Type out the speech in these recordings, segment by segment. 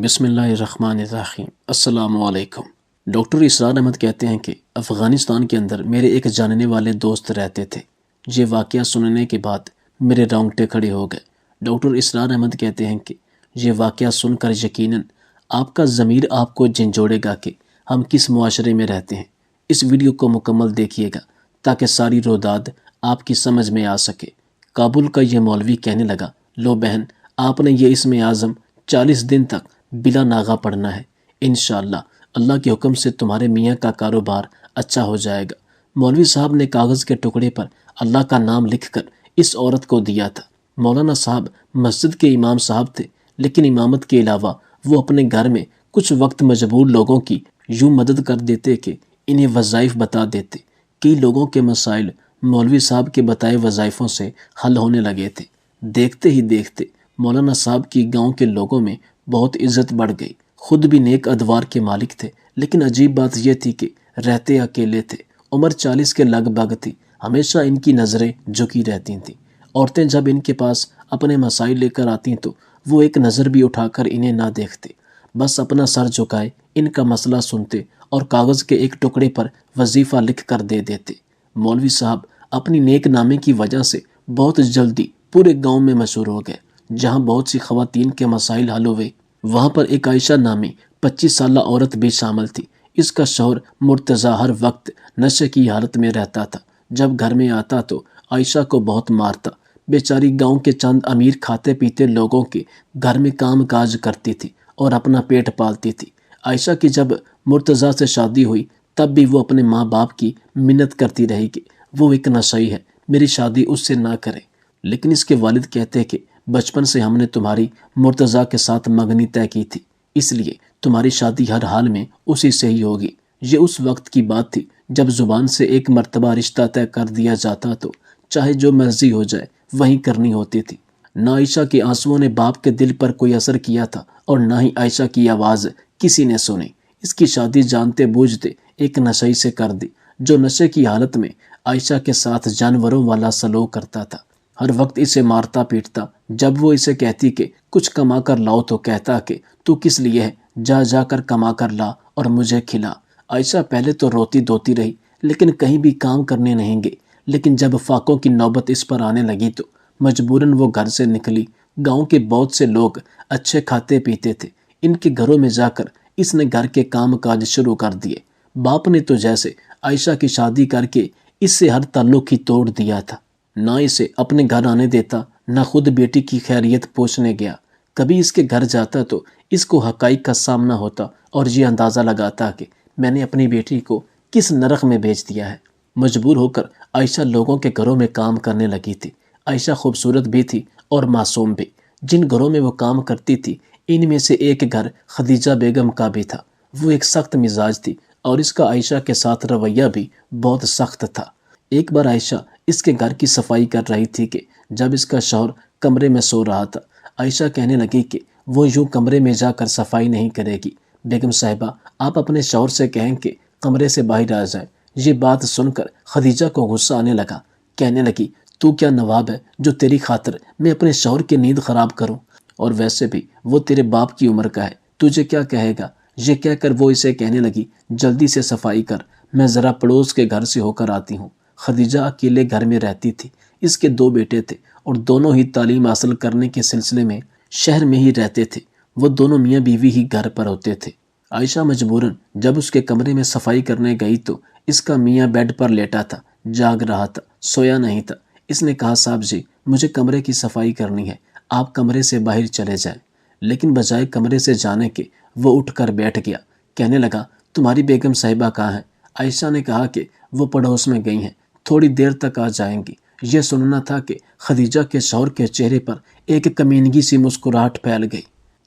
بسم اللہ الرحمن الرحیم۔ السلام علیکم۔ ڈاکٹر اسرار احمد کہتے ہیں کہ افغانستان کے اندر میرے ایک جاننے والے دوست رہتے تھے۔ یہ واقعہ سننے کے بعد میرے رونگٹے کھڑے ہو گئے۔ ڈاکٹر اسرار احمد کہتے ہیں کہ یہ واقعہ سن کر یقیناً آپ کا ضمیر آپ کو جھنجھوڑے گا کہ ہم کس معاشرے میں رہتے ہیں۔ اس ویڈیو کو مکمل دیکھیے گا تاکہ ساری روداد آپ کی سمجھ میں آ سکے۔ کابل کا یہ مولوی کہنے لگا، لو بہن، آپ نے یہ اسم اعظم 40 دن تک بلا ناغہ پڑھنا ہے۔ انشاءاللہ اللہ کے حکم سے تمہارے میاں کا کاروبار اچھا ہو جائے گا۔ مولوی صاحب نے کاغذ کے ٹکڑے پر اللہ کا نام لکھ کر اس عورت کو دیا تھا۔ مولانا صاحب مسجد کے امام صاحب تھے، لیکن امامت کے علاوہ وہ اپنے گھر میں کچھ وقت مجبور لوگوں کی یوں مدد کر دیتے کہ انہیں وظائف بتا دیتے۔ کئی لوگوں کے مسائل مولوی صاحب کے بتائے وظائفوں سے حل ہونے لگے تھے۔ دیکھتے ہی دیکھتے مولانا صاحب کی گاؤں کے لوگوں میں بہت عزت بڑھ گئی۔ خود بھی نیک ادوار کے مالک تھے، لیکن عجیب بات یہ تھی کہ رہتے اکیلے تھے۔ عمر 40 کے لگ بھگ تھی۔ ہمیشہ ان کی نظریں جھکی رہتی تھیں۔ عورتیں جب ان کے پاس اپنے مسائل لے کر آتی تو وہ ایک نظر بھی اٹھا کر انہیں نہ دیکھتے، بس اپنا سر جھکائے ان کا مسئلہ سنتے اور کاغذ کے ایک ٹکڑے پر وظیفہ لکھ کر دے دیتے۔ مولوی صاحب اپنی نیک نامی کی وجہ سے بہت جلدی پورے گاؤں میں مشہور ہو گئے۔ جہاں بہت سی خواتین کے مسائل حل ہوئے، وہاں پر ایک عائشہ نامی 25 سالہ عورت بھی شامل تھی۔ اس کا شوہر مرتضی ہر وقت نشے کی حالت میں رہتا تھا۔ جب گھر میں آتا تو عائشہ کو بہت مارتا۔ بیچاری گاؤں کے چند امیر کھاتے پیتے لوگوں کے گھر میں کام کاج کرتی تھی اور اپنا پیٹ پالتی تھی۔ عائشہ کی جب مرتضی سے شادی ہوئی تب بھی وہ اپنے ماں باپ کی منت کرتی رہی کہ وہ ایک نشئی ہے، میری شادی اس سے نہ کرے۔ لیکن اس کے والد کہتے کہ بچپن سے ہم نے تمہاری مرتضی کے ساتھ منگنی طے کی تھی، اس لیے تمہاری شادی ہر حال میں اسی سے ہی ہوگی۔ یہ اس وقت کی بات تھی جب زبان سے ایک مرتبہ رشتہ طے کر دیا جاتا تو چاہے جو مرضی ہو جائے وہیں کرنی ہوتی تھی۔ نہ عائشہ کے آنسوؤں نے باپ کے دل پر کوئی اثر کیا تھا اور نہ ہی عائشہ کی آواز کسی نے سنی۔ اس کی شادی جانتے بوجھتے ایک نشئی سے کر دی، جو نشے کی حالت میں عائشہ کے ساتھ جانوروں والا سلوک کرتا تھا۔ ہر وقت اسے مارتا پیٹتا۔ جب وہ اسے کہتی کہ کچھ کما کر لاؤ تو کہتا کہ تو کس لیے ہے، جا جا کر کما کر لا اور مجھے کھلا۔ عائشہ پہلے تو روتی دھوتی رہی، لیکن کہیں بھی کام کرنے نہیں گئی۔ لیکن جب فاقوں کی نوبت اس پر آنے لگی تو مجبوراً وہ گھر سے نکلی۔ گاؤں کے بہت سے لوگ اچھے کھاتے پیتے تھے۔ ان کے گھروں میں جا کر اس نے گھر کے کام کاج شروع کر دیے۔ باپ نے تو جیسے عائشہ کی شادی کر کے اس سے ہر تعلق ہی توڑ دیا تھا۔ نہ اسے اپنے گھر آنے دیتا، نہ خود بیٹی کی خیریت پوچھنے گیا۔ کبھی اس کے گھر جاتا تو اس کو حقائق کا سامنا ہوتا اور یہ اندازہ لگاتا کہ میں نے اپنی بیٹی کو کس نرخ میں بیچ دیا ہے۔ مجبور ہو کر عائشہ لوگوں کے گھروں میں کام کرنے لگی تھی۔ عائشہ خوبصورت بھی تھی اور معصوم بھی۔ جن گھروں میں وہ کام کرتی تھی ان میں سے ایک گھر خدیجہ بیگم کا بھی تھا۔ وہ ایک سخت مزاج تھی اور اس کا عائشہ کے ساتھ رویہ بھی بہت سخت تھا۔ ایک بار عائشہ اس کے گھر کی صفائی کر رہی تھی کہ جب اس کا شوہر کمرے میں سو رہا تھا۔ عائشہ کہنے لگی کہ وہ یوں کمرے میں جا کر صفائی نہیں کرے گی۔ بیگم صاحبہ، آپ اپنے شوہر سے کہیں کہ کمرے سے باہر آ جائیں۔ یہ بات سن کر خدیجہ کو غصہ آنے لگا۔ کہنے لگی، تو کیا نواب ہے جو تیری خاطر میں اپنے شوہر کی نیند خراب کروں؟ اور ویسے بھی وہ تیرے باپ کی عمر کا ہے، تجھے کیا کہے گا؟ یہ کہہ کر وہ اسے کہنے لگی، جلدی سے صفائی کر، میں ذرا پڑوس کے گھر سے ہو کر آتی ہوں۔ خدیجہ اکیلے گھر میں رہتی تھی۔ اس کے 2 بیٹے تھے اور دونوں ہی تعلیم حاصل کرنے کے سلسلے میں شہر میں ہی رہتے تھے۔ وہ دونوں میاں بیوی ہی گھر پر ہوتے تھے۔ عائشہ مجبوراً جب اس کے کمرے میں صفائی کرنے گئی تو اس کا میاں بیڈ پر لیٹا تھا، جاگ رہا تھا، سویا نہیں تھا۔ اس نے کہا، صاحب جی، مجھے کمرے کی صفائی کرنی ہے، آپ کمرے سے باہر چلے جائیں۔ لیکن بجائے کمرے سے جانے کے وہ اٹھ کر بیٹھ گیا۔ کہنے لگا، تمہاری بیگم صاحبہ کہاں ہیں؟ عائشہ نے کہا کہ وہ پڑوس میں گئی ہیں، تھوڑی دیر تک آ جائیں گی۔ یہ سننا تھا کہ خدیجہ کے شوہر کے چہرے پر ایک کمینگی سی مسکراہٹ پھیل گئی۔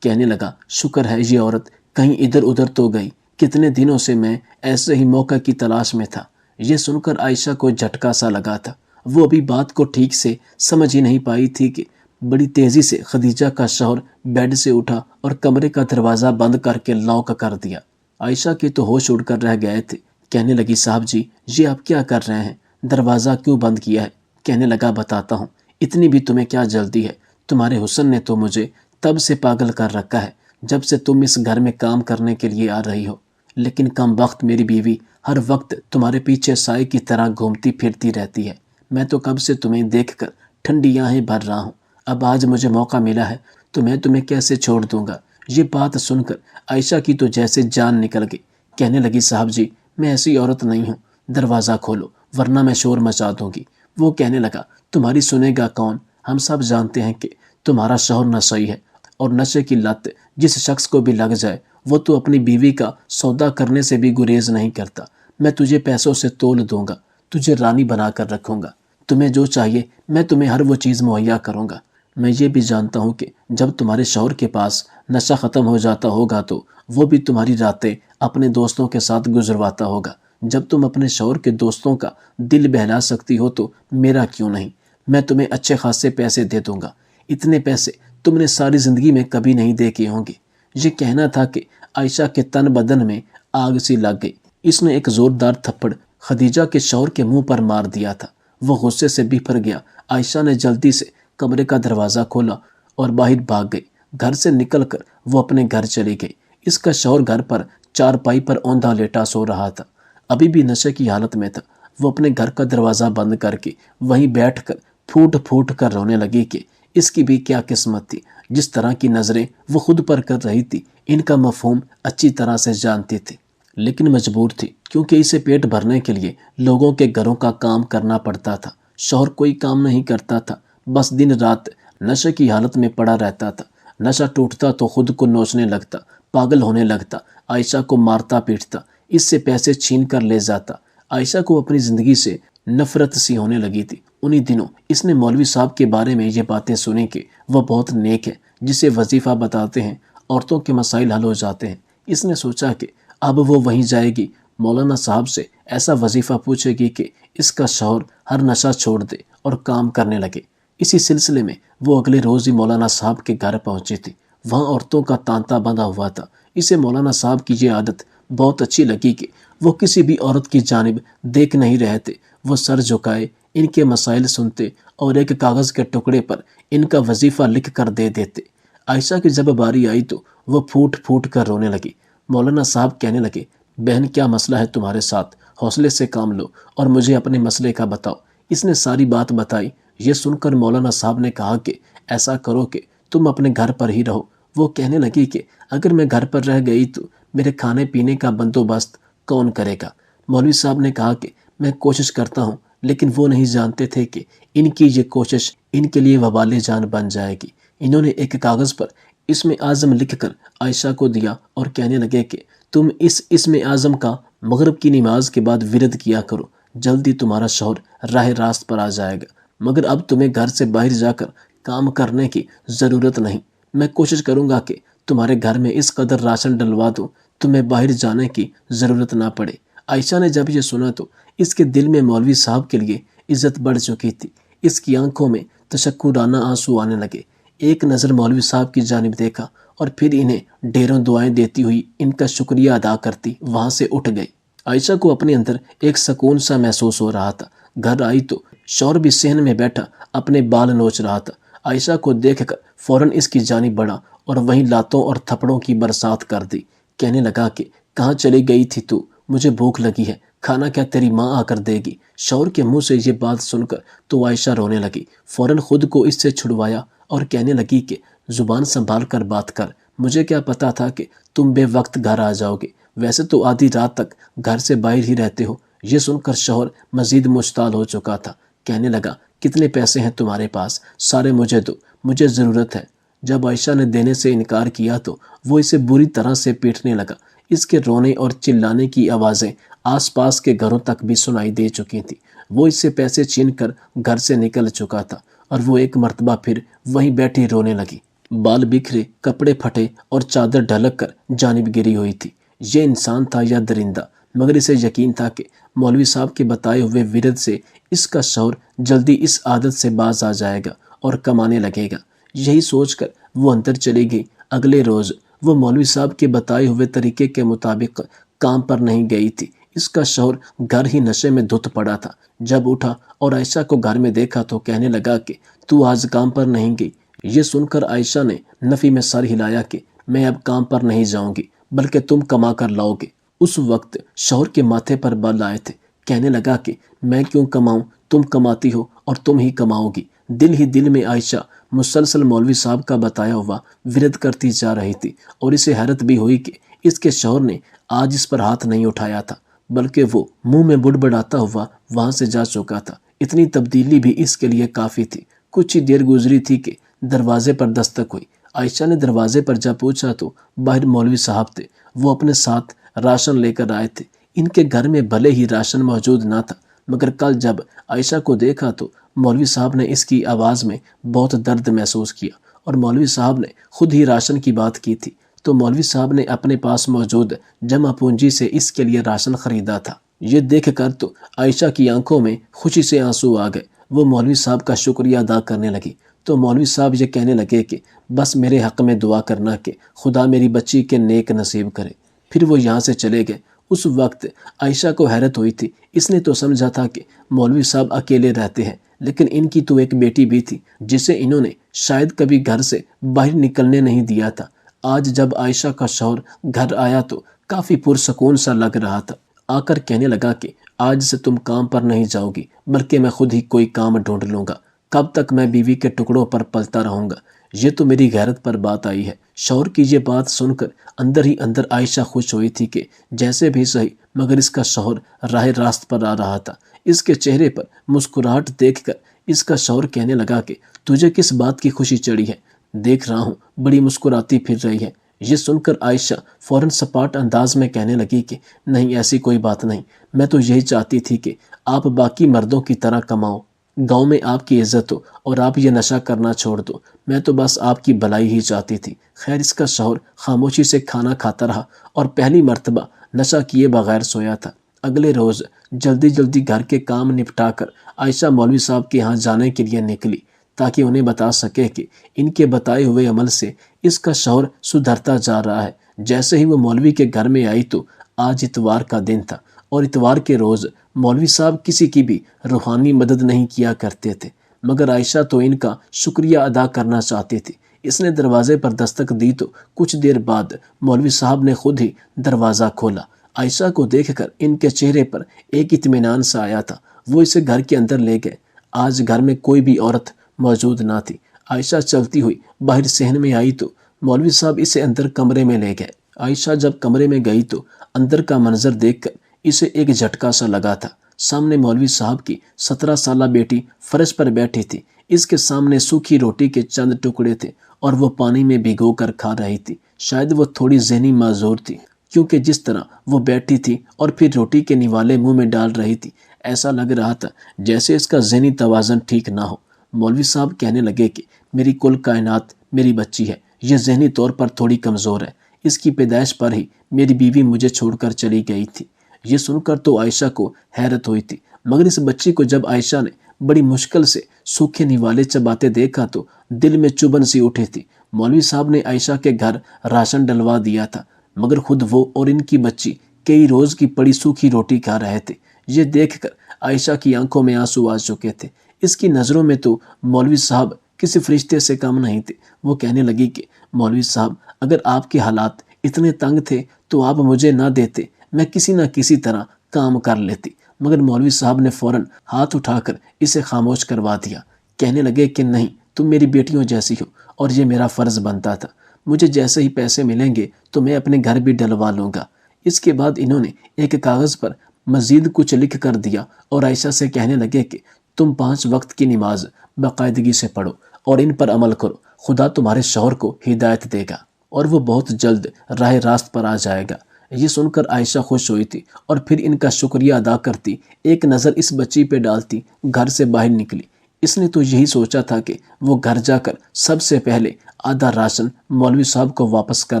کہنے لگا، شکر ہے یہ عورت کہیں ادھر ادھر تو گئی، کتنے دنوں سے میں ایسے ہی موقع کی تلاش میں تھا۔ یہ سن کر عائشہ کو جھٹکا سا لگا تھا۔ وہ ابھی بات کو ٹھیک سے سمجھ ہی نہیں پائی تھی کہ بڑی تیزی سے خدیجہ کا شوہر بیڈ سے اٹھا اور کمرے کا دروازہ بند کر کے لاک کر دیا۔ عائشہ کے تو ہوش اڑ کر رہ گئے تھے۔ کہنے لگی، صاحب جی، یہ آپ کیا کر رہے ہیں؟ دروازہ کیوں بند کیا ہے؟ کہنے لگا، بتاتا ہوں، اتنی بھی تمہیں کیا جلدی ہے؟ تمہارے حسن نے تو مجھے تب سے پاگل کر رکھا ہے جب سے تم اس گھر میں کام کرنے کے لیے آ رہی ہو، لیکن کم وقت میری بیوی ہر وقت تمہارے پیچھے سائے کی طرح گھومتی پھرتی رہتی ہے۔ میں تو کب سے تمہیں دیکھ کر ٹھنڈی آہیں بھر رہا ہوں، اب آج مجھے موقع ملا ہے تو میں تمہیں کیسے چھوڑ دوں گا۔ یہ بات سن کر عائشہ کی تو جیسے جان نکل گئی، کہنے لگی صاحب جی میں ایسی عورت نہیں ہوں، دروازہ کھولو ورنہ میں شور مچا دوں گی۔ وہ کہنے لگا تمہاری سنے گا کون، ہم سب جانتے ہیں کہ تمہارا شوہر نشئی ہے، اور نشے کی لت جس شخص کو بھی لگ جائے وہ تو اپنی بیوی کا سودا کرنے سے بھی گریز نہیں کرتا۔ میں تجھے پیسوں سے تول دوں گا، تجھے رانی بنا کر رکھوں گا، تمہیں جو چاہیے میں تمہیں ہر وہ چیز مہیا کروں گا۔ میں یہ بھی جانتا ہوں کہ جب تمہارے شوہر کے پاس نشہ ختم ہو جاتا ہوگا تو وہ بھی تمہاری راتیں اپنے دوستوں کے ساتھ گزرواتا ہوگا۔ جب تم اپنے شوہر کے دوستوں کا دل بہلا سکتی ہو تو میرا کیوں نہیں؟ میں تمہیں اچھے خاصے پیسے دے دوں گا، اتنے پیسے تم نے ساری زندگی میں کبھی نہیں دیکھے ہوں گے۔ یہ کہنا تھا کہ عائشہ کے تن بدن میں آگ سی لگ گئی۔ اس نے ایک زوردار تھپڑ خدیجہ کے شوہر کے منہ پر مار دیا تھا۔ وہ غصے سے بھر گیا۔ عائشہ نے جلدی سے کمرے کا دروازہ کھولا اور باہر بھاگ گئی۔ گھر سے نکل کر وہ اپنے گھر چلی گئی۔ اس کا شوہر گھر پر چارپائی پر اوندھا لیٹا سو رہا تھا، ابھی بھی نشے کی حالت میں تھا۔ وہ اپنے گھر کا دروازہ بند کر کے وہیں بیٹھ کر پھوٹ پھوٹ کر رونے لگی کہ اس کی بھی کیا قسمت تھی۔ جس طرح کی نظریں وہ خود پر کر رہی تھی ان کا مفہوم اچھی طرح سے جانتی تھی، لیکن مجبور تھی کیونکہ اسے پیٹ بھرنے کے لیے لوگوں کے گھروں کا کام کرنا پڑتا تھا۔ شوہر کوئی کام نہیں کرتا تھا، بس دن رات نشے کی حالت میں پڑا رہتا تھا۔ نشہ ٹوٹتا تو خود کو نوچنے لگتا، پاگل ہونے لگتا، عائشہ کو مارتا پیٹتا، اس سے پیسے چھین کر لے جاتا۔ عائشہ کو اپنی زندگی سے نفرت سی ہونے لگی تھی۔ انہی دنوں اس نے مولوی صاحب کے بارے میں یہ باتیں سنی کہ وہ بہت نیک ہے، جسے وظیفہ بتاتے ہیں عورتوں کے مسائل حل ہو جاتے ہیں۔ اس نے سوچا کہ اب وہ وہیں جائے گی، مولانا صاحب سے ایسا وظیفہ پوچھے گی کہ اس کا شوہر ہر نشہ چھوڑ دے اور کام کرنے لگے۔ اسی سلسلے میں وہ اگلے روز ہی مولانا صاحب کے گھر پہنچی تھی۔ وہاں عورتوں کا تانتا بندھا ہوا تھا۔ اسے مولانا صاحب کی یہ عادت بہت اچھی لگی کہ وہ کسی بھی عورت کی جانب دیکھ نہیں رہتے، وہ سر جھکائے ان کے مسائل سنتے اور ایک کاغذ کے ٹکڑے پر ان کا وظیفہ لکھ کر دے دیتے۔ عائشہ کی جب باری آئی تو وہ پھوٹ پھوٹ کر رونے لگی۔ مولانا صاحب کہنے لگے بہن کیا مسئلہ ہے تمہارے ساتھ، حوصلے سے کام لو اور مجھے اپنے مسئلے کا بتاؤ۔ اس نے ساری بات بتائی۔ یہ سن کر مولانا صاحب نے کہا کہ ایسا کرو کہ تم اپنے گھر پر ہی رہو۔ وہ کہنے لگی کہ اگر میں گھر پر رہ گئی تو میرے کھانے پینے کا بندوبست کون کرے گا؟ مولوی صاحب نے کہا کہ میں کوشش کرتا ہوں، لیکن وہ نہیں جانتے تھے کہ ان کی یہ کوشش ان کے لیے وبال جان بن جائے گی۔ انہوں نے ایک کاغذ پر اسم اعظم لکھ کر عائشہ کو دیا اور کہنے لگے کہ تم اس اسم اعظم کا مغرب کی نماز کے بعد ورد کیا کرو، جلدی تمہارا شوہر راہ راست پر آ جائے گا۔ مگر اب تمہیں گھر سے باہر جا کر کام کرنے کی ضرورت نہیں، میں کوشش کروں گا کہ تمہارے گھر میں اس قدر راشن ڈلوا دوں تمہیں باہر جانے کی ضرورت نہ پڑے۔ عائشہ نے جب یہ سنا تو اس کے دل میں مولوی صاحب کے لیے عزت بڑھ چکی تھی۔ اس کی آنکھوں میں تشکرانہ آنسو آنے لگے۔ ایک نظر مولوی صاحب کی جانب دیکھا اور پھر انہیں ڈھیروں دعائیں دیتی ہوئی ان کا شکریہ ادا کرتی وہاں سے اٹھ گئی۔ عائشہ کو اپنے اندر ایک سکون سا محسوس ہو رہا تھا۔ گھر آئی تو شوہر بھی صحن میں بیٹھا اپنے بال نوچ رہا تھا۔ عائشہ کو دیکھ کر فوراً اس کی جانب بڑھا اور وہیں لاتوں اور تھپڑوں کی برسات کر دی۔ کہنے لگا کہ کہاں چلی گئی تھی تو؟ مجھے بھوک لگی ہے، کھانا کیا تیری ماں آ کر دے گی؟ شوہر کے منہ سے یہ بات سن کر تو عائشہ رونے لگی۔ فوراً خود کو اس سے چھڑوایا اور کہنے لگی کہ زبان سنبھال کر بات کر، مجھے کیا پتا تھا کہ تم بے وقت گھر آ جاؤ گے، ویسے تو آدھی رات تک گھر سے باہر ہی رہتے ہو۔ یہ سن کر شوہر مزید مشتعل ہو چکا تھا۔ کہنے لگا کتنے پیسے ہیں تمہارے پاس؟ سارے مجھے دو، مجھے ضرورت ہے۔ جب عائشہ نے دینے سے انکار کیا تو وہ اسے بری طرح سے پیٹنے لگا۔ اس کے رونے اور چلانے کی آوازیں آس پاس کے گھروں تک بھی سنائی دے چکی تھی۔ وہ اس سے پیسے چھین کر گھر سے نکل چکا تھا اور وہ ایک مرتبہ پھر وہیں بیٹھی رونے لگی۔ بال بکھرے، کپڑے پھٹے اور چادر ڈھلک کر جانب گری ہوئی تھی۔ یہ انسان تھا یا درندہ؟ مگر اسے یقین تھا کہ مولوی صاحب کے بتائے ہوئے ورد سے اس کا شوہر جلدی اس عادت سے باز آ جائے گا اور کمانے لگے گا۔ یہی سوچ کر وہ اندر چلی گئی۔ اگلے روز وہ مولوی صاحب کے بتائے ہوئے طریقے کے مطابق کام پر نہیں گئی تھی۔ اس کا شوہر گھر ہی نشے میں دھت پڑا تھا۔ جب اٹھا اور عائشہ کو گھر میں دیکھا تو کہنے لگا کہ تو آج کام پر نہیں گئی۔ یہ سن کر عائشہ نے نفی میں سر ہلایا کہ میں اب کام پر نہیں جاؤں گی بلکہ تم کما کر لاؤ گے۔ اس وقت شوہر کے ماتھے پر بل آئے تھے۔ کہنے لگا کہ میں کیوں کماؤں، تم کماتی ہو اور تم ہی کماؤ گی۔ دل ہی دل میں عائشہ مسلسل مولوی صاحب کا بتایا ہوا ورد کرتی جا رہی تھی، اور اسے حیرت بھی ہوئی کہ اس کے شوہر نے آج اس پر ہاتھ نہیں اٹھایا تھا، بلکہ وہ منہ میں بڑبڑاتا ہوا وہاں سے جا چکا تھا۔ اتنی تبدیلی بھی اس کے لیے کافی تھی۔ کچھ ہی دیر گزری تھی کہ دروازے پر دستک ہوئی۔ عائشہ نے دروازے پر جا پوچھا تو باہر مولوی صاحب تھے۔ وہ اپنے ساتھ راشن لے کر آئے تھے۔ ان کے گھر میں بھلے ہی راشن موجود نہ تھا، مگر کل جب عائشہ کو دیکھا تو مولوی صاحب نے اس کی آواز میں بہت درد محسوس کیا، اور مولوی صاحب نے خود ہی راشن کی بات کی تھی، تو مولوی صاحب نے اپنے پاس موجود جمع پونجی سے اس کے لیے راشن خریدا تھا۔ یہ دیکھ کر تو عائشہ کی آنکھوں میں خوشی سے آنسو آ گئے۔ وہ مولوی صاحب کا شکریہ ادا کرنے لگی تو مولوی صاحب یہ کہنے لگے کہ بس میرے حق میں دعا کرنا کہ خدا میری بچی کے نیک نصیب کرے۔ پھر وہ یہاں سے چلے گئے۔ اس وقت عائشہ کو حیرت ہوئی تھی۔ اس نے تو سمجھا تھا کہ مولوی صاحب اکیلے رہتے ہیں، لیکن ان کی تو ایک بیٹی بھی تھی جسے انہوں نے شاید کبھی گھر سے باہر نکلنے نہیں دیا تھا۔ آج جب عائشہ کا شوہر گھر آیا تو کافی پرسکون سا لگ رہا تھا۔ آ کر کہنے لگا کہ آج سے تم کام پر نہیں جاؤ گی بلکہ میں خود ہی کوئی کام ڈھونڈ لوں گا۔ کب تک میں بیوی کے ٹکڑوں پر پلتا رہوں گا؟ یہ تو میری غیرت پر بات آئی ہے۔ شوہر کی یہ بات سن کر اندر ہی اندر عائشہ خوش ہوئی تھی کہ جیسے بھی صحیح مگر اس کا شوہر راہ راست پر آ رہا تھا۔ اس کے چہرے پر مسکراہٹ دیکھ کر اس کا شوہر کہنے لگا کہ تجھے کس بات کی خوشی چڑھی ہے؟ دیکھ رہا ہوں بڑی مسکراتی پھر رہی ہے۔ یہ سن کر عائشہ فوراً سپاٹ انداز میں کہنے لگی کہ نہیں، ایسی کوئی بات نہیں، میں تو یہی چاہتی تھی کہ آپ باقی مردوں کی طرح کماؤ، گاؤں میں آپ کی عزت ہو اور آپ یہ نشہ کرنا چھوڑ دو۔ میں تو بس آپ کی بھلائی ہی چاہتی تھی۔ خیر، اس کا شوہر خاموشی سے کھانا کھاتا رہا اور پہلی مرتبہ نشہ کیے بغیر سویا تھا۔ اگلے روز جلدی جلدی گھر کے کام نپٹا کر عائشہ مولوی صاحب کے ہاں جانے کے لیے نکلی تاکہ انہیں بتا سکے کہ ان کے بتائے ہوئے عمل سے اس کا شوہر سدھرتا جا رہا ہے۔ جیسے ہی وہ مولوی کے گھر میں آئی تو آج اتوار کا دن تھا، اور اتوار کے روز مولوی صاحب کسی کی بھی روحانی مدد نہیں کیا کرتے تھے، مگر عائشہ تو ان کا شکریہ ادا کرنا چاہتی تھی۔ اس نے دروازے پر دستک دی تو کچھ دیر بعد مولوی صاحب نے خود ہی دروازہ کھولا۔ عائشہ کو دیکھ کر ان کے چہرے پر ایک اطمینان سا آیا تھا۔ وہ اسے گھر کے اندر لے گئے۔ آج گھر میں کوئی بھی عورت موجود نہ تھی۔ عائشہ چلتی ہوئی باہر صحن میں آئی تو مولوی صاحب اسے اندر کمرے میں لے گئے۔ عائشہ جب کمرے میں گئی تو اندر کا منظر دیکھ کر اسے ایک جھٹکا سا لگا تھا۔ سامنے مولوی صاحب کی 17 سالہ بیٹی فرش پر بیٹھی تھی۔ اس کے سامنے سوکھی روٹی کے چند ٹکڑے تھے اور وہ پانی میں بھگو کر کھا رہی تھی۔ شاید وہ تھوڑی ذہنی معذور تھی، کیونکہ جس طرح وہ بیٹھی تھی اور پھر روٹی کے نوالے منہ میں ڈال رہی تھی، ایسا لگ رہا تھا جیسے اس کا ذہنی توازن ٹھیک نہ ہو۔ مولوی صاحب کہنے لگے کہ میری کل کائنات میری بچی ہے، یہ ذہنی طور پر تھوڑی کمزور ہے۔ اس کی پیدائش پر ہی میری بیوی مجھے چھوڑ کر چلی گئی تھی۔ یہ سن کر تو عائشہ کو حیرت ہوئی تھی، مگر اس بچی کو جب عائشہ نے بڑی مشکل سے سوکھے نوالے چباتے دیکھا تو دل میں چبھن سی اٹھی تھی۔ مولوی صاحب نے عائشہ کے گھر راشن ڈلوا دیا تھا، مگر خود وہ اور ان کی بچی کئی روز کی پڑی سوکھی روٹی کھا رہے تھے۔ یہ دیکھ کر عائشہ کی آنکھوں میں آنسو آ چکے تھے۔ اس کی نظروں میں تو مولوی صاحب کسی فرشتے سے کم نہیں تھے۔ وہ کہنے لگی کہ مولوی صاحب، اگر آپ کے حالات اتنے تنگ تھے تو آپ مجھے نہ دیتے، میں کسی نہ کسی طرح کام کر لیتی۔ مگر مولوی صاحب نے فوراً ہاتھ اٹھا کر اسے خاموش کروا دیا۔ کہنے لگے کہ نہیں، تم میری بیٹیوں جیسی ہو اور یہ میرا فرض بنتا تھا۔ مجھے جیسے ہی پیسے ملیں گے تو میں اپنے گھر بھی ڈلوا لوں گا۔ اس کے بعد انہوں نے ایک کاغذ پر مزید کچھ لکھ کر دیا اور عائشہ سے کہنے لگے کہ تم 5 وقت کی نماز باقاعدگی سے پڑھو اور ان پر عمل کرو، خدا تمہارے شوہر کو ہدایت دے گا اور وہ بہت جلد راہ راست پر آ جائے گا۔ یہ سن کر عائشہ خوش ہوئی تھی اور پھر ان کا شکریہ ادا کرتی ایک نظر اس بچی پہ ڈالتی گھر سے باہر نکلی۔ اس نے تو یہی سوچا تھا کہ وہ گھر جا کر سب سے پہلے آدھا راشن مولوی صاحب کو واپس کر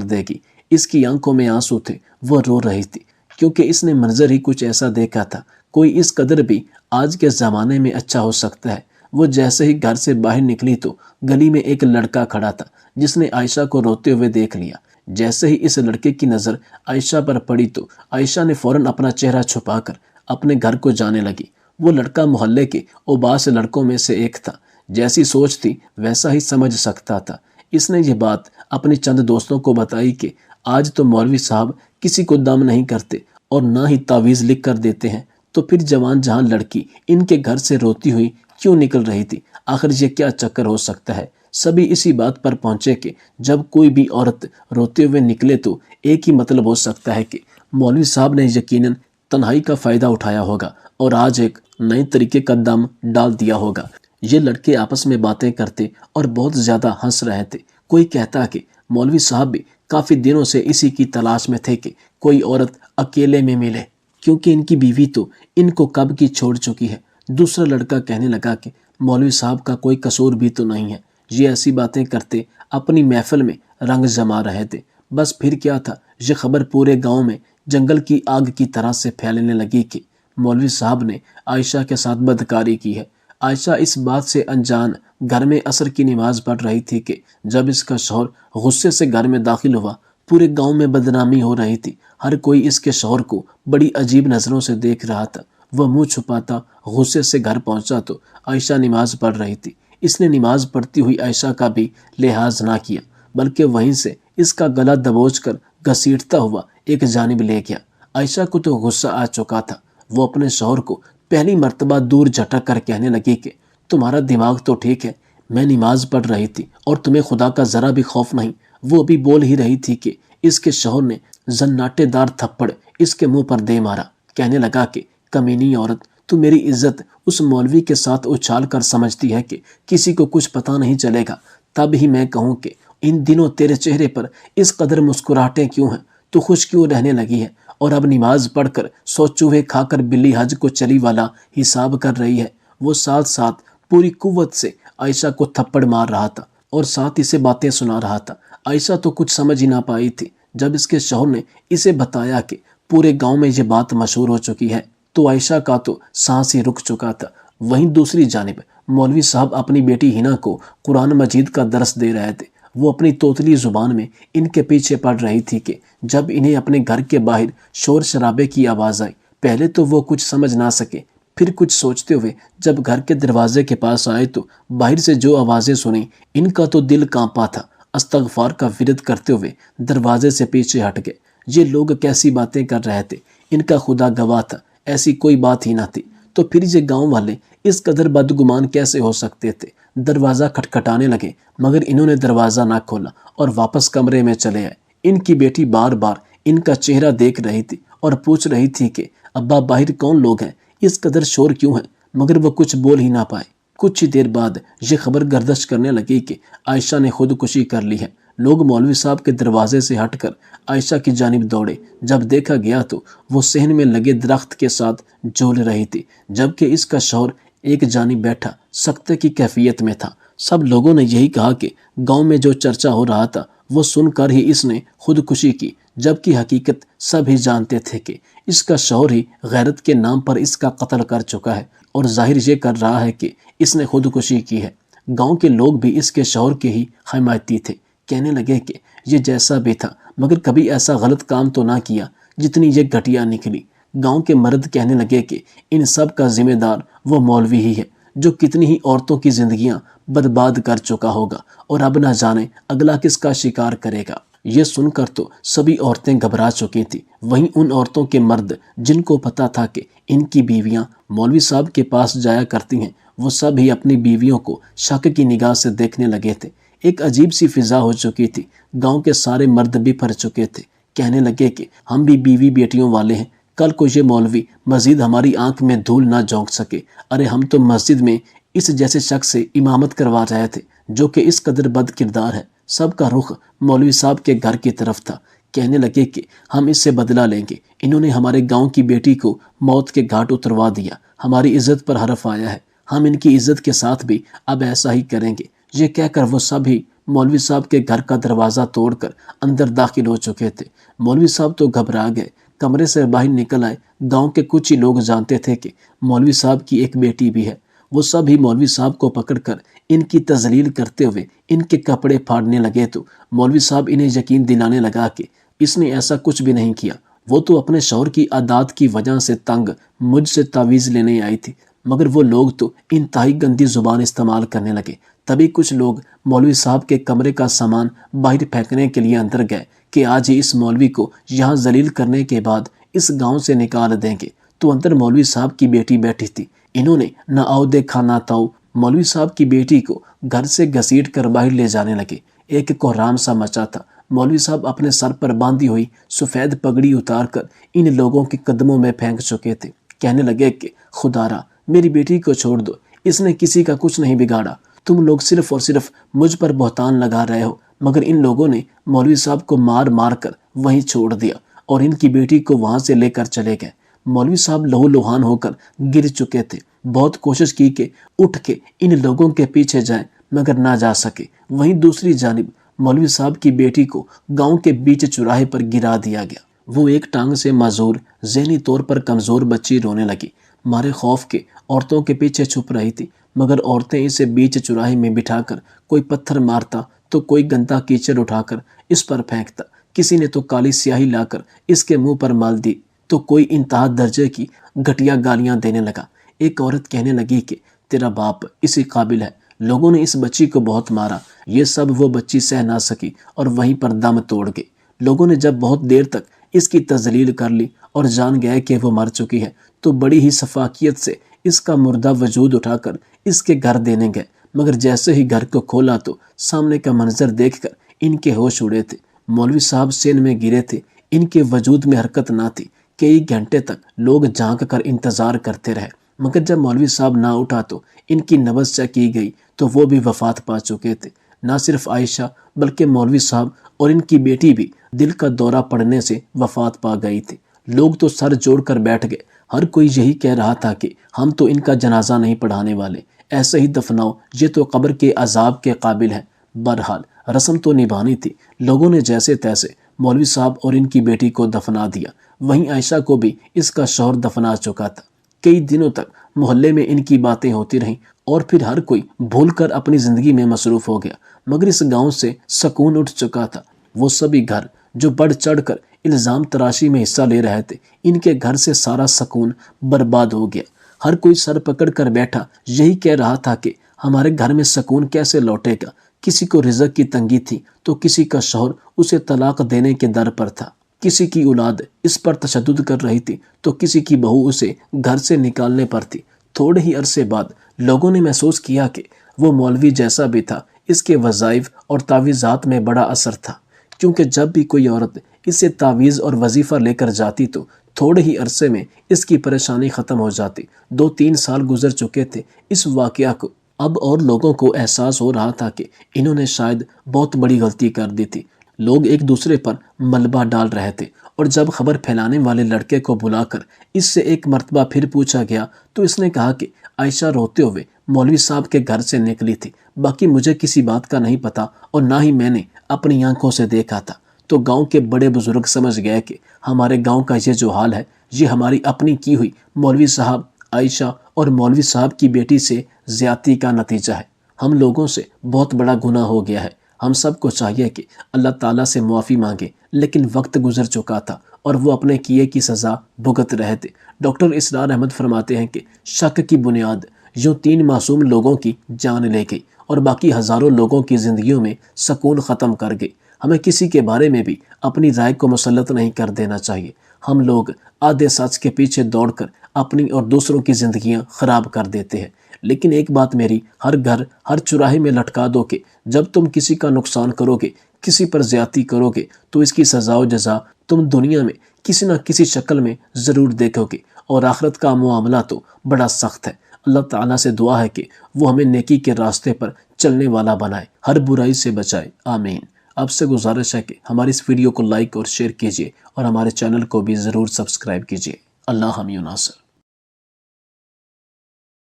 دے گی۔ اس کی آنکھوں میں آنسو تھے، وہ رو رہی تھی کیونکہ اس نے منظر ہی کچھ ایسا دیکھا تھا۔ کوئی اس قدر بھی آج کے زمانے میں اچھا ہو سکتا ہے؟ وہ جیسے ہی گھر سے باہر نکلی تو گلی میں ایک لڑکا کھڑا تھا جس نے عائشہ کو روتے ہوئے دیکھ لیا۔ جیسے ہی اس لڑکے کی نظر عائشہ پر پڑی تو عائشہ نے فوراً اپنا چہرہ چھپا کر اپنے گھر کو جانے لگی۔ وہ لڑکا محلے کے اوباس لڑکوں میں سے ایک تھا۔ جیسی سوچ تھی ویسا ہی سمجھ سکتا تھا۔ اس نے یہ بات اپنی چند دوستوں کو بتائی کہ آج تو مولوی صاحب کسی کو دم نہیں کرتے اور نہ ہی تعویذ لکھ کر دیتے ہیں، تو پھر جوان جہاں لڑکی ان کے گھر سے روتی ہوئی کیوں نکل رہی تھی؟ آخر یہ کیا چکر ہو سکتا ہے؟ سبھی اسی بات پر پہنچے کہ جب کوئی بھی عورت روتے ہوئے نکلے تو ایک ہی مطلب ہو سکتا ہے کہ مولوی صاحب نے یقیناً تنہائی کا فائدہ اٹھایا ہوگا اور آج ایک نئے طریقے کا دم ڈال دیا ہوگا۔ یہ لڑکے آپس میں باتیں کرتے اور بہت زیادہ ہنس رہے تھے۔ کوئی کہتا کہ مولوی صاحب بھی کافی دنوں سے اسی کی تلاش میں تھے کہ کوئی عورت اکیلے میں ملے، کیونکہ ان کی بیوی تو ان کو کب کی چھوڑ چکی ہے۔ دوسرا لڑکا کہنے لگا کہ مولوی صاحب کا کوئی قصور بھی تو نہیں ہے، یہ ایسی باتیں کرتے اپنی محفل میں رنگ جما رہے تھے۔ بس پھر کیا تھا، یہ خبر پورے گاؤں میں جنگل کی آگ کی طرح سے پھیلنے لگی کہ مولوی صاحب نے عائشہ کے ساتھ بدکاری کی ہے۔ عائشہ اس بات سے انجان گھر میں عصر کی نماز پڑھ رہی تھی کہ جب اس کا شوہر غصے سے گھر میں داخل ہوا۔ پورے گاؤں میں بدنامی ہو رہی تھی، ہر کوئی اس کے شوہر کو بڑی عجیب نظروں سے دیکھ رہا تھا۔ وہ منہ چھپاتا غصے سے گھر پہنچا تو عائشہ نماز پڑھ رہی تھی۔ اس نے نماز پڑھتی ہوئی عائشہ کا بھی لحاظ نہ کیا، بلکہ وہیں سے اس کا گلا دبوچ کر گھسیٹتا ہوا ایک جانب لے گیا۔ عائشہ کو تو غصہ آ چکا تھا، وہ اپنے شوہر کو پہلی مرتبہ دور جھٹک کر کہنے لگی کہ تمہارا دماغ تو ٹھیک ہے، میں نماز پڑھ رہی تھی اور تمہیں خدا کا ذرا بھی خوف نہیں۔ وہ بھی بول ہی رہی تھی کہ اس کے شوہر نے زناٹے دار تھپڑ اس کے منہ پر دے مارا۔ کہنے لگا کہ کمینی عورت، تو میری عزت اس مولوی کے ساتھ اچھال کر سمجھتی ہے کہ کسی کو کچھ پتہ نہیں چلے گا۔ تب ہی میں کہوں کہ ان دنوں تیرے چہرے پر اس قدر مسکراہٹیں کیوں ہیں؟ تو خوش کیوں رہنے لگی ہے؟ اور اب نماز پڑھ کر 100 چوہے کھا کر بلی حج کو چلی والا حساب کر رہی ہے۔ وہ ساتھ ساتھ پوری قوت سے عائشہ کو تھپڑ مار رہا تھا اور ساتھ اسے باتیں سنا رہا تھا۔ عائشہ تو کچھ سمجھ ہی نہ پائی تھی۔ جب اس کے شوہر نے اسے بتایا کہ پورے گاؤں میں یہ بات مشہور ہو چکی ہے تو عائشہ کا تو سانس ہی رک چکا تھا۔ وہیں دوسری جانب مولوی صاحب اپنی بیٹی ہنا کو قرآن مجید کا درس دے رہے تھے۔ وہ اپنی توتلی زبان میں ان کے پیچھے پڑ رہی تھی کہ جب انہیں اپنے گھر کے باہر شور شرابے کی آواز آئی، پہلے تو وہ کچھ سمجھ نہ سکے، پھر کچھ سوچتے ہوئے جب گھر کے دروازے کے پاس آئے تو باہر سے جو آوازیں سنیں ان کا تو دل کانپا تھا۔ استغفار کا ورد کرتے ہوئے دروازے سے پیچھے ہٹ گئے۔ یہ لوگ کیسی باتیں کر رہے تھے، ان کا خدا گواہ تھا، ایسی کوئی بات ہی نہ تھی۔ تو پھر یہ گاؤں والے اس قدر بدگمان کیسے ہو سکتے تھے؟ دروازہ کھٹکھٹانے لگے مگر انہوں نے دروازہ نہ کھولا اور واپس کمرے میں چلے آئے۔ ان کی بیٹی بار بار ان کا چہرہ دیکھ رہی تھی اور پوچھ رہی تھی کہ ابا باہر کون لوگ ہیں، اس قدر شور کیوں ہے؟ مگر وہ کچھ بول ہی نہ پائے۔ کچھ ہی دیر بعد یہ خبر گردش کرنے لگی کہ عائشہ نے خودکشی کر لی ہے۔ لوگ مولوی صاحب کے دروازے سے ہٹ کر عائشہ کی جانب دوڑے۔ جب دیکھا گیا تو وہ صحن میں لگے درخت کے ساتھ جھول رہی تھی، جبکہ اس کا شوہر ایک جانب بیٹھا سکتے کی کیفیت میں تھا۔ سب لوگوں نے یہی کہا کہ گاؤں میں جو چرچا ہو رہا تھا وہ سن کر ہی اس نے خودکشی کی، جبکہ حقیقت سب ہی جانتے تھے کہ اس کا شوہر ہی غیرت کے نام پر اس کا قتل کر چکا ہے اور ظاہر یہ کر رہا ہے کہ اس نے خودکشی کی ہے۔ گاؤں کے لوگ بھی اس کے شوہر کے ہی حمایتی تھے۔ کہنے لگے کہ یہ جیسا بھی تھا مگر کبھی ایسا غلط کام تو نہ کیا جتنی یہ گھٹیا نکلی۔ گاؤں کے مرد کہنے لگے کہ ان سب کا ذمہ دار وہ مولوی ہی ہے جو کتنی ہی عورتوں کی زندگیاں برباد کر چکا ہوگا اور اب نہ جانے اگلا کس کا شکار کرے گا۔ یہ سن کر تو سبھی عورتیں گھبرا چکی تھیں۔ وہیں ان عورتوں کے مرد جن کو پتا تھا کہ ان کی بیویاں مولوی صاحب کے پاس جایا کرتی ہیں، وہ سب ہی اپنی بیویوں کو شک کی نگاہ سے دیکھنے لگے تھے۔ ایک عجیب سی فضا ہو چکی تھی۔ گاؤں کے سارے مرد بھی پھر چکے تھے۔ کہنے لگے کہ ہم بھی بیوی بیٹیوں والے ہیں، کل کو یہ مولوی مزید ہماری آنکھ میں دھول نہ جھونک سکے۔ ارے ہم تو مسجد میں اس جیسے شخص سے امامت کروا رہے تھے جو کہ اس قدر بد کردار ہے۔ سب کا رخ مولوی صاحب کے گھر کی طرف تھا۔ کہنے لگے کہ ہم اس سے بدلہ لیں گے، انہوں نے ہمارے گاؤں کی بیٹی کو موت کے گھاٹ اتروا دیا، ہماری عزت پر حرف آیا ہے، ہم ان کی عزت کے ساتھ بھی اب ایسا ہی کریں گے۔ یہ کہہ کر وہ سب ہی مولوی صاحب کے گھر کا دروازہ توڑ کر اندر داخل ہو چکے تھے۔ مولوی صاحب تو گھبرا گئے، کمرے سے باہر نکل آئے۔ گاؤں کے کچھ ہی لوگ جانتے تھے کہ مولوی صاحب کی ایک بیٹی بھی ہے۔ وہ سب ہی مولوی صاحب کو پکڑ کر ان کی تذلیل کرتے ہوئے ان کے کپڑے پھاڑنے لگے تو مولوی صاحب انہیں یقین دلانے لگا کہ اس نے ایسا کچھ بھی نہیں کیا، وہ تو اپنے شوہر کی عادات کی وجہ سے تنگ مجھ سے تعویذ لینے آئی تھی۔ مگر وہ لوگ تو انتہائی گندی زبان استعمال کرنے لگے، تبھی کچھ لوگ مولوی صاحب کے کمرے کا سامان باہر پھینکنے کے لیے اندر گئے کہ آج ہی اس مولوی کو یہاں ذلیل کرنے کے بعد اس گاؤں سے نکال دیں گے۔ تو اندر مولوی صاحب کی بیٹی بیٹھی تھی۔ انہوں نے نہ آؤ دیکھا نہ تاؤ، مولوی صاحب کی بیٹی کو گھر سے گھسیٹ کر باہر لے جانے لگے۔ ایک کوہرام سا مچا تھا۔ مولوی صاحب اپنے سر پر باندھی ہوئی سفید پگڑی اتار کر ان لوگوں کے قدموں میں پھینک چکے تھے۔ کہنے لگے کہ خدارا میری بیٹی کو چھوڑ دو، اس نے کسی کا کچھ نہیں بگاڑا، تم لوگ صرف اور صرف مجھ پر بہتان لگا رہے ہو۔ مگر ان لوگوں نے مولوی صاحب کو مار مار کر وہیں چھوڑ دیا اور ان کی بیٹی کو وہاں سے لے کر چلے گئے۔ مولوی صاحب لہو لہان ہو کر گر چکے تھے۔ بہت کوشش کی کہ اٹھ کے ان لوگوں کے پیچھے جائیں مگر نہ جا سکے۔ وہیں دوسری جانب مولوی صاحب کی بیٹی کو گاؤں کے بیچ چوراہے پر گرا دیا گیا۔ وہ ایک ٹانگ سے معذور، ذہنی طور پر کمزور بچی رونے لگی۔ مارے خوف کے عورتوں کے پیچھے چھپ رہی تھی، مگر عورتیں اسے بیچ چوراہے میں بٹھا کر کوئی پتھر مارتا تو کوئی گندا کیچڑ اٹھا کر اس پر پھینکتا، کسی نے تو کالی سیاہی لا کر اس کے منہ پر مال دی تو کوئی انتہا درجے کی گھٹیا گالیاں دینے لگا۔ ایک عورت کہنے لگی کہ تیرا باپ اسی قابل ہے، لوگوں نے اس بچی کو بہت مارا۔ یہ سب وہ بچی سہ نہ سکی اور وہیں پر دم توڑ گئی۔ لوگوں نے جب بہت دیر تک اس کی تذلیل کر لی اور جان گئے کہ وہ مر چکی ہے تو بڑی ہی شفاقیت سے اس کا مردہ وجود اٹھا کر اس کے گھر دینے گئے، مگر جیسے ہی گھر کو کھولا تو سامنے کا منظر دیکھ کر ان کے ہوش اڑے تھے۔ مولوی صاحب سین میں گرے تھے، ان کے وجود میں حرکت نہ تھی۔ کئی گھنٹے تک لوگ جھانک کر انتظار کرتے رہے، مگر جب مولوی صاحب نہ اٹھا تو ان کی نبض چیک کی گئی تو وہ بھی وفات پا چکے تھے۔ نہ صرف عائشہ بلکہ مولوی صاحب اور ان کی بیٹی بھی دل کا دورہ پڑنے سے وفات پا گئی تھی۔ لوگ تو سر جوڑ کر بیٹھ گئے، ہر کوئی یہی کہہ رہا تھا کہ ہم تو ان کا جنازہ نہیں پڑھانے والے، ایسے ہی دفناؤ، یہ تو قبر کے عذاب کے قابل ہے۔ بہرحال رسم تو نبھانی تھی۔ لوگوں نے جیسے تیسے مولوی صاحب اور ان کی بیٹی کو دفنا دیا۔ وہیں عائشہ کو بھی اس کا شوہر دفنا چکا تھا۔ کئی دنوں تک محلے میں ان کی باتیں ہوتی رہیں اور پھر ہر کوئی بھول کر اپنی زندگی میں مصروف ہو گیا، مگر اس گاؤں سے سکون اٹھ چکا تھا۔ وہ سبھی گھر جو بڑھ چڑھ کر الزام تراشی میں حصہ لے رہے تھے، ان کے گھر سے سارا سکون برباد ہو گیا۔ ہر کوئی سر پکڑ کر بیٹھا، یہی کہہ رہا تھا کہ ہمارے گھر میں سکون کیسے لوٹے گا۔ کسی کو رزق کی تنگی تھی تو کسی کا شوہر اسے طلاق دینے کے در پر تھا، کسی کی اولاد اس پر تشدد کر رہی تھی تو کسی کی بہو اسے گھر سے نکالنے پر تھی۔ تھوڑے ہی عرصے بعد لوگوں نے محسوس کیا کہ وہ مولوی جیسا بھی تھا، اس کے وظائف اور تعویذات میں بڑا اثر تھا، کیونکہ جب بھی کوئی عورت اسے تعویذ اور وظیفہ لے کر جاتی تو تھوڑے ہی عرصے میں اس کی پریشانی ختم ہو جاتی۔ 2-3 سال گزر چکے تھے اس واقعہ کو، اب اور لوگوں کو احساس ہو رہا تھا کہ انہوں نے شاید بہت بڑی غلطی کر دی تھی۔ لوگ ایک دوسرے پر ملبہ ڈال رہے تھے، اور جب خبر پھیلانے والے لڑکے کو بلا کر اس سے ایک مرتبہ پھر پوچھا گیا تو اس نے کہا کہ عائشہ روتے ہوئے مولوی صاحب کے گھر سے نکلی تھی، باقی مجھے کسی بات کا نہیں پتا اور نہ ہی میں نے اپنی آنکھوں سے دیکھا تھا۔ تو گاؤں کے بڑے بزرگ سمجھ گئے کہ ہمارے گاؤں کا یہ جو حال ہے یہ ہماری اپنی کی ہوئی مولوی صاحب، عائشہ اور مولوی صاحب کی بیٹی سے زیادتی کا نتیجہ ہے۔ ہم لوگوں سے بہت بڑا گناہ ہو گیا ہے۔ ہم سب کو چاہیے کہ اللہ تعالیٰ سے معافی مانگے، لیکن وقت گزر چکا تھا اور وہ اپنے کیے کی سزا بھگت رہے تھے۔ ڈاکٹر اسرار احمد فرماتے ہیں کہ شک کی بنیاد یوں 3 معصوم لوگوں کی جان لے گئی اور باقی ہزاروں لوگوں کی زندگیوں میں سکون ختم کر گئی۔ ہمیں کسی کے بارے میں بھی اپنی رائے کو مسلط نہیں کر دینا چاہیے۔ ہم لوگ آدھے سچ کے پیچھے دوڑ کر اپنی اور دوسروں کی زندگیاں خراب کر دیتے ہیں۔ لیکن ایک بات میری، ہر گھر ہر چوراہے میں لٹکا دو کہ جب تم کسی کا نقصان کرو گے، کسی پر زیادتی کرو گے تو اس کی سزا و جزا تم دنیا میں کسی نہ کسی شکل میں ضرور دیکھو گے، اور آخرت کا معاملہ تو بڑا سخت ہے۔ اللہ تعالیٰ سے دعا ہے کہ وہ ہمیں نیکی کے راستے پر چلنے والا بنائے، ہر برائی سے بچائے، آمین۔ آپ سے گزارش ہے کہ ہماری اس ویڈیو کو لائک اور شیئر کیجیے اور ہمارے چینل کو بھی ضرور سبسکرائب کیجیے۔ اللہ حامی و ناصر۔